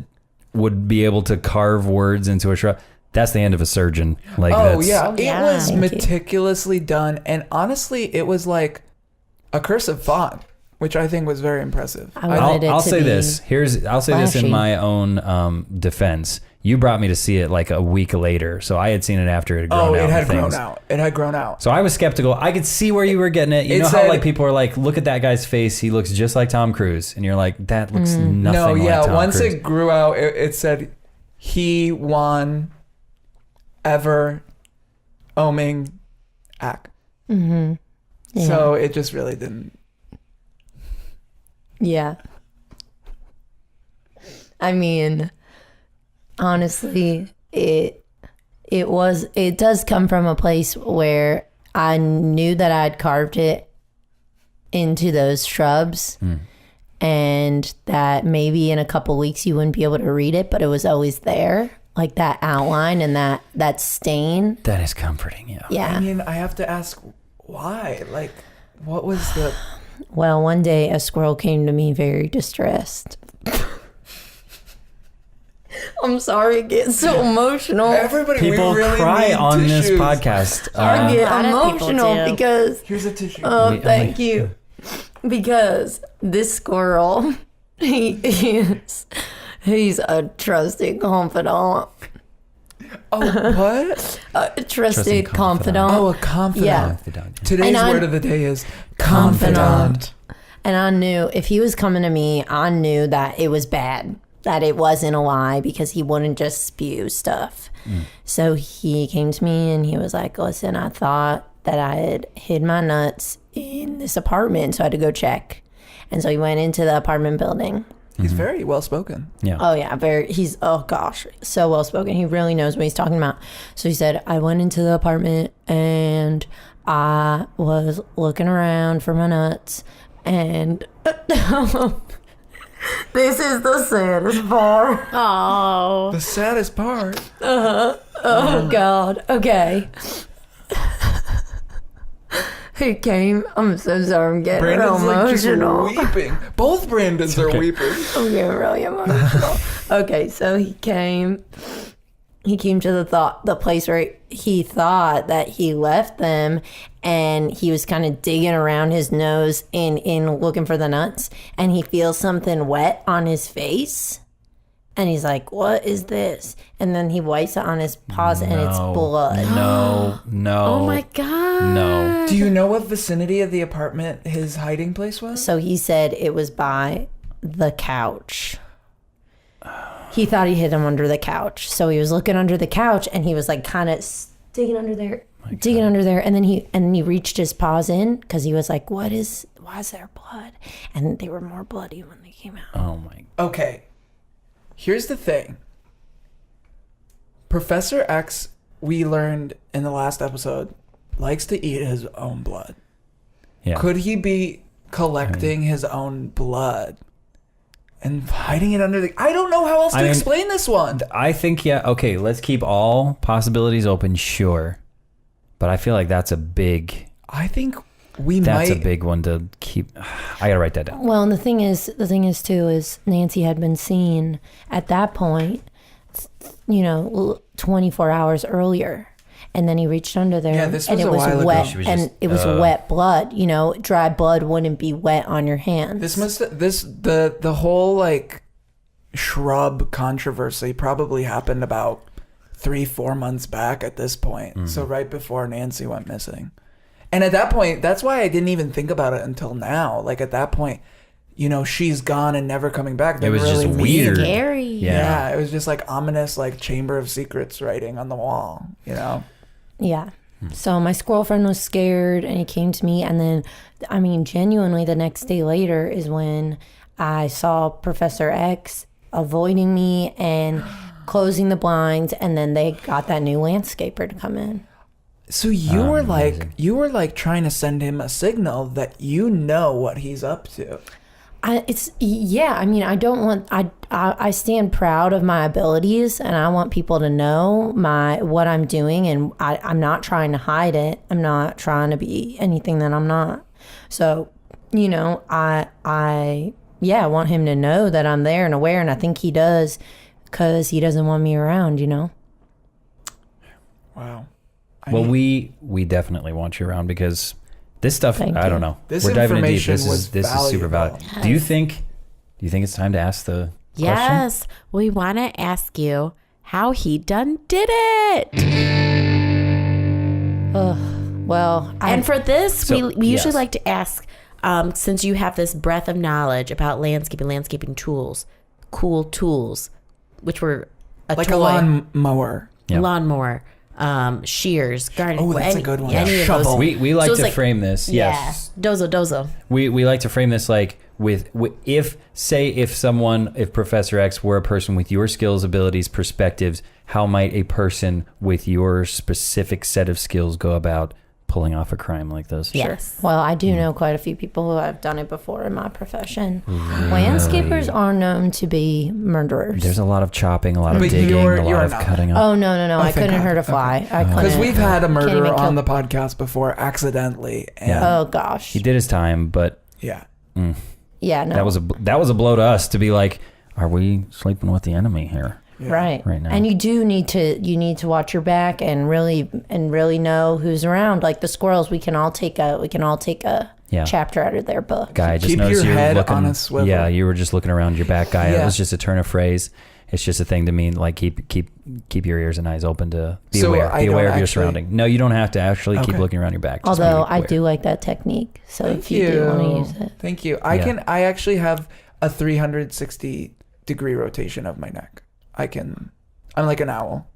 Speaker 6: would be able to carve words into a shrub. That's the hand of a surgeon. Like,
Speaker 5: it was
Speaker 7: Thank
Speaker 5: meticulously done, and honestly, it was like a cursive font, which I think was very impressive.
Speaker 6: I'll say this. I'll say this in my own defense. You brought me to see it like a week later, so I had seen it after it had grown out.
Speaker 5: It had grown out. It had grown out.
Speaker 6: So I was skeptical. I could see where you were getting it. You know how like people are like, look at that guy's face. He looks just like Tom Cruise, and you're like, that looks nothing like Tom Cruise.
Speaker 5: Once it grew out, it said, he won ever oming ack.
Speaker 7: Mm-hmm. Yeah.
Speaker 5: So it just really didn't.
Speaker 7: Yeah. I mean, honestly, it does come from a place where I knew that I'd carved it into those shrubs and that maybe in a couple weeks you wouldn't be able to read it, but it was always there. Like that outline and that stain.
Speaker 6: That is comforting, yeah.
Speaker 7: Yeah.
Speaker 5: I mean, I have to ask why. Like, what was the...
Speaker 7: Well, one day a squirrel came to me very distressed. I'm sorry it gets so emotional.
Speaker 5: Everybody,
Speaker 6: People
Speaker 5: we really
Speaker 6: cry
Speaker 5: need
Speaker 6: on
Speaker 5: tissues.
Speaker 6: this podcast.
Speaker 7: I get
Speaker 4: A lot of people
Speaker 7: emotional
Speaker 4: do.
Speaker 7: because
Speaker 5: Here's a tissue.
Speaker 7: thank you. Because this squirrel, he's a trusted confidant.
Speaker 5: Oh, what?
Speaker 7: A trusted confidant.
Speaker 5: Oh, a confidant.
Speaker 7: Yeah.
Speaker 5: Today's
Speaker 7: And
Speaker 5: word of the day is
Speaker 7: Confidant. And I knew if he was coming to me, I knew that it was bad, that it wasn't a lie because he wouldn't just spew stuff. So he came to me and he was like, listen, I thought that I had hid my nuts in this apartment, so I had to go check. And so he went into the apartment building.
Speaker 5: He's very well spoken.
Speaker 6: Yeah.
Speaker 7: Oh yeah, he's oh gosh, so well spoken. He really knows what he's talking about. So he said, I went into the apartment and I was looking around for my nuts and this is the saddest part.
Speaker 4: Oh.
Speaker 5: The saddest part.
Speaker 7: Oh God. Okay. He came. I'm so sorry. I'm getting
Speaker 5: Brandon's
Speaker 7: real
Speaker 5: like just
Speaker 7: emotional.
Speaker 5: weeping. Both Brandons are weeping.
Speaker 7: I'm getting really emotional. Okay, so he came to the place where he thought that he left them, and he was kind of digging around his nose in looking for the nuts, and he feels something wet on his face, and he's like, what is this? And then he wipes it on his paws and it's blood.
Speaker 6: No.
Speaker 4: Oh my God.
Speaker 6: No.
Speaker 5: Do you know what vicinity of the apartment his hiding place was?
Speaker 7: So he said it was by the couch. He thought he hid him under the couch. So he was looking under the couch and he was like kind of digging under there, and then he reached his paws in because he was like, why is there blood? And they were more bloody when they came out.
Speaker 6: Oh my.
Speaker 5: Okay. Here's the thing. Professor X, we learned in the last episode, likes to eat his own blood.
Speaker 6: Yeah.
Speaker 5: Could he be collecting his own blood and hiding it under the... I don't know how else to explain this one.
Speaker 6: I think, yeah, okay, let's keep all possibilities open, sure. But I feel like that's a big...
Speaker 5: I think
Speaker 6: That's a big one to keep... I gotta write that down.
Speaker 7: Well, and the thing is too, is Nancy had been seen at that point, 24 hours earlier. And then he reached under there,
Speaker 5: this
Speaker 7: and
Speaker 5: was
Speaker 7: it
Speaker 5: a
Speaker 7: was
Speaker 5: while ago.
Speaker 7: wet,
Speaker 6: She was
Speaker 7: and
Speaker 6: just,
Speaker 7: it was wet blood. Dry blood wouldn't be wet on your hands.
Speaker 5: The whole like shrub controversy probably happened about 3-4 months back at this point. So right before Nancy went missing. And at that point, that's why I didn't even think about it until now. Like at that point, she's gone and never coming back.
Speaker 6: It was
Speaker 5: really
Speaker 6: just weird.
Speaker 4: Scary.
Speaker 5: Yeah, it was just like ominous, like Chamber of Secrets writing on the wall,
Speaker 7: Yeah. So my squirrel friend was scared and he came to me. And then, genuinely the next day later is when I saw Professor X avoiding me and closing the blinds. And then they got that new landscaper to come in.
Speaker 5: So you were like trying to send him a signal that you know what he's up to.
Speaker 7: I don't want, I stand proud of my abilities and I want people to know what I'm doing, and I'm not trying to hide it. I'm not trying to be anything that I'm not. So, I want him to know that I'm there and aware, and I think he does because he doesn't want me around,
Speaker 5: Wow.
Speaker 6: We definitely want you around because this stuff,
Speaker 7: Thank
Speaker 6: I
Speaker 7: you.
Speaker 6: don't know.
Speaker 5: This
Speaker 6: We're diving in deep.
Speaker 5: information
Speaker 6: This is super
Speaker 5: valuable.
Speaker 6: valuable. Do you think it's time to ask the question?
Speaker 4: Yes. We want to ask you how he done did it.
Speaker 7: well,
Speaker 4: And for this,
Speaker 6: So,
Speaker 4: we usually
Speaker 6: yes.
Speaker 4: like to ask, since you have this breadth of knowledge about landscaping tools, cool tools, which were a
Speaker 5: Like
Speaker 4: toy,
Speaker 5: a lawnmower.
Speaker 6: Yeah.
Speaker 4: lawnmower, shears, gardening.
Speaker 5: Oh, that's a good one.
Speaker 4: Any of
Speaker 5: Shovel.
Speaker 4: those.
Speaker 6: We like
Speaker 4: So it's
Speaker 6: to
Speaker 4: like-
Speaker 6: frame this. Yes.
Speaker 4: Yeah. Dozo.
Speaker 6: We like to frame this like with if Professor X were a person with your skills, abilities, perspectives, how might a person with your specific set of skills go about pulling off a crime like this?
Speaker 4: Yes.
Speaker 7: Well, I do know quite a few people who have done it before in my profession. Landscapers are known to be murderers.
Speaker 6: There's a lot of chopping, a lot of
Speaker 5: But
Speaker 6: digging,
Speaker 5: you're
Speaker 6: a lot of
Speaker 5: not.
Speaker 6: cutting up.
Speaker 7: Oh, no. I
Speaker 5: thank
Speaker 7: couldn't
Speaker 5: God.
Speaker 7: hurt a fly. I couldn't.
Speaker 5: Because we've had a
Speaker 7: Can't
Speaker 5: murderer
Speaker 7: even kill-
Speaker 5: on the podcast before accidentally. And
Speaker 6: Yeah.
Speaker 7: Oh, gosh.
Speaker 6: He did his time, but
Speaker 5: yeah.
Speaker 7: Yeah, no.
Speaker 6: that was a blow to us to be like, are we sleeping with the enemy here?
Speaker 7: Right.
Speaker 6: Right now.
Speaker 7: And you need to watch your back and really know who's around. Like the squirrels, we can all take a chapter out of their book.
Speaker 6: Guy, I just
Speaker 5: Keep
Speaker 6: noticed
Speaker 5: your
Speaker 6: you were
Speaker 5: head
Speaker 6: looking,
Speaker 5: on a swivel.
Speaker 6: Yeah, you were just looking around your back, guy.
Speaker 5: Yeah.
Speaker 6: It was just a turn of phrase. It's just a thing to mean like keep your ears and eyes open to be
Speaker 5: So
Speaker 6: aware.
Speaker 5: I
Speaker 6: Be
Speaker 5: don't
Speaker 6: aware of your
Speaker 5: actually-
Speaker 6: surrounding. No, you don't have to actually keep
Speaker 5: Okay.
Speaker 6: looking around your back. Just
Speaker 7: Although
Speaker 6: be
Speaker 7: I
Speaker 6: aware.
Speaker 7: do like that technique. So if you do want to use it.
Speaker 5: Thank you.
Speaker 6: Yeah.
Speaker 5: I actually have a 360-degree rotation of my neck. I'm like an owl.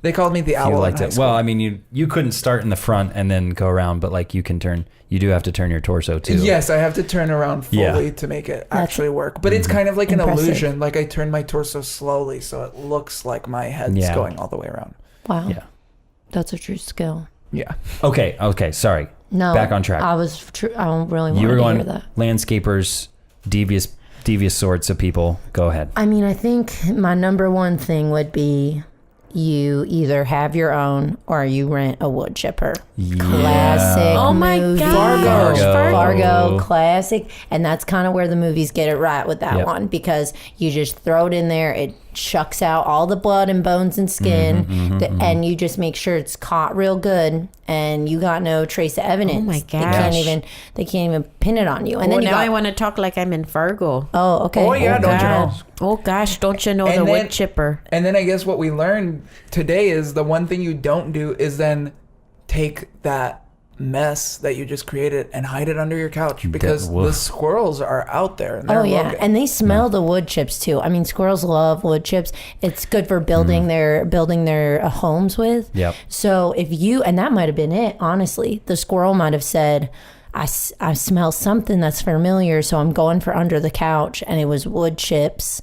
Speaker 5: They called me the
Speaker 6: If
Speaker 5: owl
Speaker 6: you
Speaker 5: in
Speaker 6: liked
Speaker 5: high
Speaker 6: it.
Speaker 5: school.
Speaker 6: Well, I mean, you couldn't start in the front and then go around, but like you do have to turn your torso too.
Speaker 5: Yes, I have to turn around fully
Speaker 6: Yeah.
Speaker 5: to make it actually work. But it's kind of like
Speaker 7: impressive.
Speaker 5: an illusion. Like I turn my torso slowly so it looks like my head's
Speaker 6: Yeah.
Speaker 5: going all the way around.
Speaker 7: Wow.
Speaker 6: Yeah.
Speaker 7: That's a true skill.
Speaker 5: Yeah.
Speaker 6: Okay. Sorry.
Speaker 7: No.
Speaker 6: Back on track.
Speaker 7: I don't really want
Speaker 6: You were
Speaker 7: to
Speaker 6: going
Speaker 7: hear that.
Speaker 6: landscapers, devious sorts of people. Go ahead.
Speaker 7: I mean, I think my number one thing would be you either have your own or you rent a wood chipper. Classic.
Speaker 4: Oh my
Speaker 7: movie.
Speaker 4: gosh.
Speaker 7: Fargo, classic. And that's kind of where the movies get it right with that
Speaker 6: Yep.
Speaker 7: one, because you just throw it in there, it shucks out all the blood and bones and skin, and you just make sure it's caught real good, and you got no trace of evidence.
Speaker 4: Oh my
Speaker 7: They can't
Speaker 4: gosh.
Speaker 7: even pin it on you. And
Speaker 4: And
Speaker 7: then you
Speaker 4: now
Speaker 7: got,
Speaker 4: I want to talk like I'm in Fargo.
Speaker 7: oh, okay.
Speaker 5: Oh, yeah, don't you know?
Speaker 4: God. Oh gosh, don't you know
Speaker 5: And
Speaker 4: the
Speaker 5: then-
Speaker 4: wood chipper?
Speaker 5: And then I guess what we learned today is the one thing you don't do is then take that mess that you just created and hide it under your couch, because the
Speaker 6: woof.
Speaker 5: squirrels are out there. And they're
Speaker 7: Oh yeah,
Speaker 5: looking.
Speaker 7: and they smell the wood chips too. I mean, squirrels love wood chips. It's good for building their homes with.
Speaker 6: Yep.
Speaker 7: So if you, and that might have been it. Honestly, the squirrel might have said, I smell something that's familiar, so I'm going for under the couch, and it was wood chips,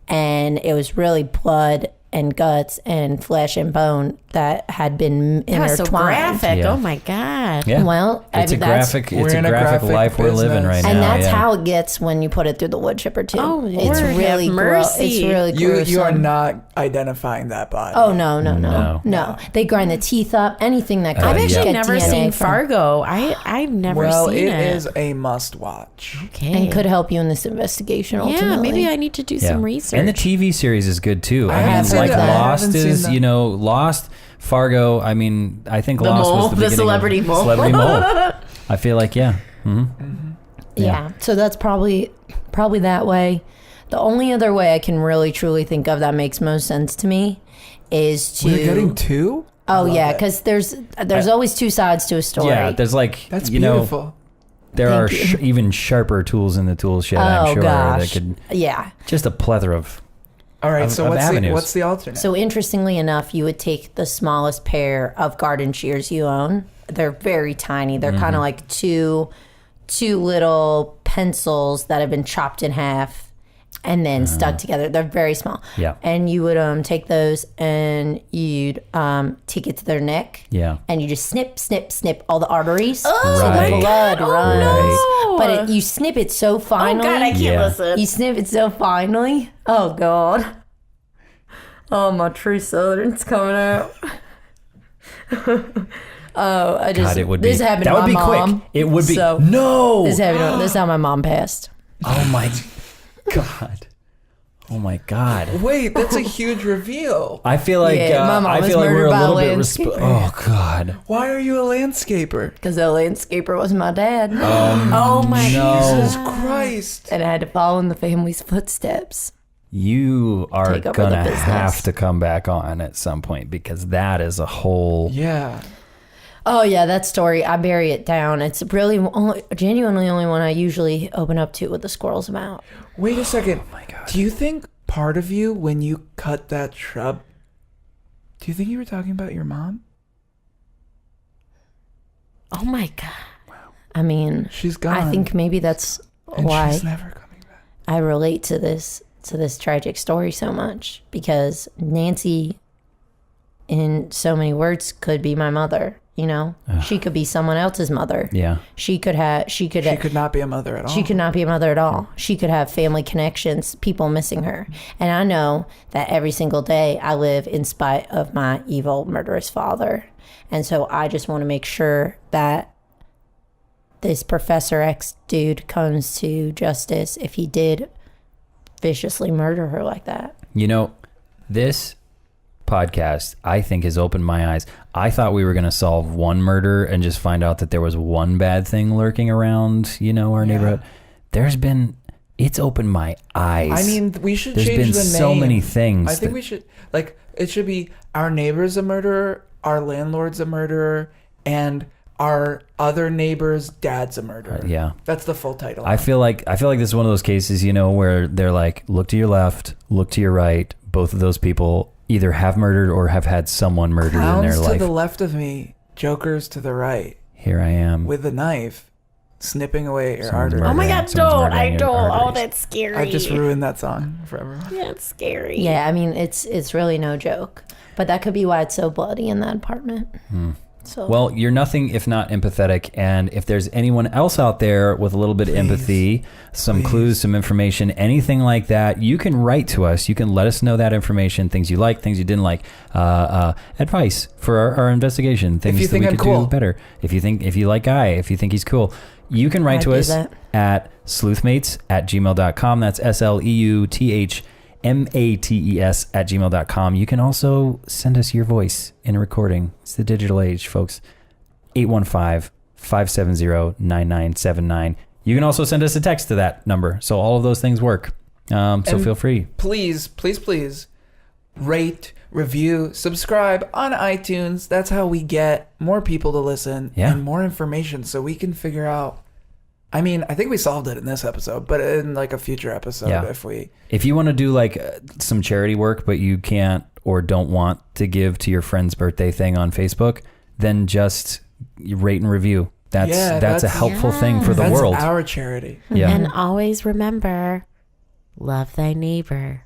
Speaker 7: and it was really blood and guts and flesh and bone that had been
Speaker 4: That was so
Speaker 7: intertwined.
Speaker 4: graphic.
Speaker 6: Yeah.
Speaker 4: Oh my god.
Speaker 6: Yeah.
Speaker 7: Well,
Speaker 6: it's a
Speaker 7: that's-
Speaker 6: graphic.
Speaker 5: We're
Speaker 6: It's a
Speaker 5: in a
Speaker 6: graphic
Speaker 5: graphic
Speaker 6: life we're living
Speaker 5: business.
Speaker 6: right now.
Speaker 7: And that's
Speaker 6: yeah.
Speaker 7: how it gets when you put it through the wood chipper too.
Speaker 4: Oh,
Speaker 7: it's
Speaker 4: Lord,
Speaker 7: really
Speaker 4: have
Speaker 7: gross.
Speaker 4: mercy.
Speaker 7: It's really gruesome.
Speaker 5: You are not identifying that body.
Speaker 7: Oh no! They grind the teeth up. Anything that
Speaker 4: I've
Speaker 7: comes.
Speaker 4: actually
Speaker 7: get
Speaker 4: never
Speaker 7: DNA
Speaker 4: seen
Speaker 7: from-
Speaker 4: Fargo. I've never
Speaker 5: Well,
Speaker 4: seen
Speaker 5: it
Speaker 4: it.
Speaker 5: is a must watch.
Speaker 4: Okay.
Speaker 7: and could help you in this investigation. Ultimately.
Speaker 4: yeah, maybe I need to do some research.
Speaker 6: And the TV series is good too. I
Speaker 5: haven't
Speaker 6: mean,
Speaker 5: seen
Speaker 6: like
Speaker 5: that. I
Speaker 6: Lost
Speaker 5: haven't
Speaker 6: is,
Speaker 5: seen that.
Speaker 6: Lost, Fargo. I mean, I think
Speaker 4: The
Speaker 6: Lost
Speaker 4: mole,
Speaker 6: was
Speaker 4: the
Speaker 6: the beginning
Speaker 4: celebrity
Speaker 6: of
Speaker 4: mole.
Speaker 6: Celebrity Mole. I feel like, yeah.
Speaker 7: Yeah. So that's probably that way. The only other way I can really truly think of that makes most sense to me is to.
Speaker 5: We're getting two?
Speaker 7: Oh yeah,
Speaker 5: it.
Speaker 7: because there's always two sides to a story.
Speaker 6: Yeah, there's like,
Speaker 5: That's
Speaker 6: you know,
Speaker 5: beautiful.
Speaker 6: there are
Speaker 7: Thank you.
Speaker 6: even sharper tools in the tool shed,
Speaker 7: Oh
Speaker 6: I'm sure,
Speaker 7: gosh.
Speaker 6: that could,
Speaker 7: Yeah.
Speaker 6: just a plethora of,
Speaker 5: All right,
Speaker 6: of
Speaker 5: so what's
Speaker 6: avenues.
Speaker 5: the alternate?
Speaker 7: So interestingly enough, you would take the smallest pair of garden shears you own. They're very tiny. They're kind of like two little pencils that have been chopped in half and then stuck together. They're very small.
Speaker 6: Yeah.
Speaker 7: And you would take those and you'd take it to their neck.
Speaker 6: Yeah.
Speaker 7: And you just snip all the arteries.
Speaker 4: Oh,
Speaker 7: so
Speaker 6: Right.
Speaker 7: the blood runs.
Speaker 4: no.
Speaker 7: But you snip it so
Speaker 4: oh
Speaker 7: finely.
Speaker 4: god, I can't
Speaker 6: Yeah.
Speaker 4: listen.
Speaker 7: You snip it so finely. Oh God. Oh, my true Southern's coming out. Oh, I just.
Speaker 6: God, it would be,
Speaker 7: this happened
Speaker 6: that
Speaker 7: to
Speaker 6: would
Speaker 7: my
Speaker 6: be
Speaker 7: mom.
Speaker 6: quick. It would be,
Speaker 7: So,
Speaker 6: no.
Speaker 7: This happened. This is how my mom passed.
Speaker 6: Oh my God. Oh my God.
Speaker 5: Wait, that's a huge reveal.
Speaker 6: I feel like
Speaker 7: Yeah, my mom
Speaker 6: I
Speaker 7: was
Speaker 6: feel like we're
Speaker 7: murdered
Speaker 6: a
Speaker 7: by a
Speaker 6: little bit
Speaker 7: landscaper.
Speaker 6: oh God.
Speaker 5: Why are you a landscaper?
Speaker 7: Because the landscaper was my dad.
Speaker 4: oh my
Speaker 5: Jesus
Speaker 6: No.
Speaker 5: Christ.
Speaker 7: And I had to follow in the family's footsteps.
Speaker 6: You are
Speaker 7: Take over the
Speaker 6: gonna
Speaker 7: business.
Speaker 6: have to come back on at some point, because that is a whole
Speaker 5: Yeah.
Speaker 7: Oh yeah, that story. I bury it down. It's really genuinely only one I usually open up to with the squirrels about.
Speaker 5: Wait a second.
Speaker 6: my God.
Speaker 5: Do you think part of you, when you cut that shrub, do you think you were talking about your mom?
Speaker 4: Oh my god.
Speaker 7: I mean,
Speaker 5: She's gone.
Speaker 7: I think maybe that's
Speaker 5: and
Speaker 7: why
Speaker 5: she's never coming back.
Speaker 7: I relate to this tragic story so much, because Nancy, in so many words, could be my mother. You know, she could be someone else's mother.
Speaker 6: yeah.
Speaker 7: She could
Speaker 5: Not be a mother at all.
Speaker 7: She could not be a mother at all. She could have family connections, people missing her. And I know that every single day I live in spite of my evil, murderous father. And so I just want to make sure that this Professor X dude comes to justice if he did viciously murder her like that.
Speaker 6: You know, This podcast, I think, has opened my eyes. I thought we were going to solve one murder and just find out that there was one bad thing lurking around, our neighborhood. It's opened my eyes.
Speaker 5: I mean, we should
Speaker 6: There's
Speaker 5: change
Speaker 6: been
Speaker 5: the name.
Speaker 6: so many things.
Speaker 5: I think we should, it should be our neighbor's a murderer, our landlord's a murderer, and our other neighbor's dad's a murderer.
Speaker 6: Yeah.
Speaker 5: That's the full title.
Speaker 6: I feel like this is one of those cases, where they're like, look to your left, look to your right. Both of those people either have murdered or have had someone murdered in their
Speaker 5: Clowns
Speaker 6: life.
Speaker 5: to the left of me, jokers to the right.
Speaker 6: Here I am.
Speaker 5: With a knife, snipping away your
Speaker 6: Someone's
Speaker 5: artery.
Speaker 4: Oh my
Speaker 6: murdering-
Speaker 4: God,
Speaker 6: someone's
Speaker 4: don't.
Speaker 6: murdering
Speaker 4: I
Speaker 6: your
Speaker 4: don't. Oh,
Speaker 6: arteries.
Speaker 4: that's scary.
Speaker 5: I just ruined that song for everyone.
Speaker 4: That's scary.
Speaker 7: Yeah, I mean, it's really no joke. But that could be why it's so bloody in that apartment. So
Speaker 6: Well, you're nothing if not empathetic, and if there's anyone else out there with a little bit of empathy, some clues, some information, anything like that, you can write to us. You can let us know that information, things you like, things you didn't like, advice for our investigation, things
Speaker 5: you
Speaker 6: that
Speaker 5: think
Speaker 6: we
Speaker 5: I'm
Speaker 6: could
Speaker 5: cool.
Speaker 6: do better. If you like Guy, if you think he's cool, you can write
Speaker 7: I'd
Speaker 6: to
Speaker 7: do
Speaker 6: us
Speaker 7: that.
Speaker 6: at sleuthmates@gmail.com. That's SLEUTHMATES@gmail.com. You can also send us your voice in a recording. It's the digital age, folks. 815-570-9979. You can also send us a text to that number. So all of those things work. So
Speaker 5: And
Speaker 6: feel free.
Speaker 5: Please, please, please rate, review, subscribe on iTunes. That's how we get more people to listen and more information so we can figure out. I mean, I think we solved it in this episode, but in a future episode,
Speaker 6: if you want to do some charity work, but you can't or don't want to give to your friend's birthday thing on Facebook, then just rate and review. That's a helpful thing for the world.
Speaker 5: That's our charity.
Speaker 6: Yeah.
Speaker 4: And always remember, love thy neighbor,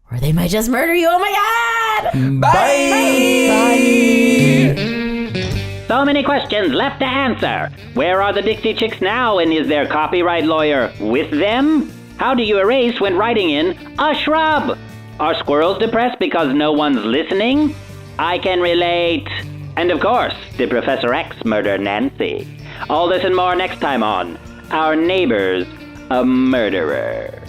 Speaker 4: or they might just murder you. Oh my God!
Speaker 5: Bye.
Speaker 1: So many questions left to answer. Where are the Dixie Chicks now, and is their copyright lawyer with them? How do you erase when writing in a shrub? Are squirrels depressed because no one's listening? I can relate. And of course, did Professor X murder Nancy? All this and more next time on Our Neighbor's a Murderer.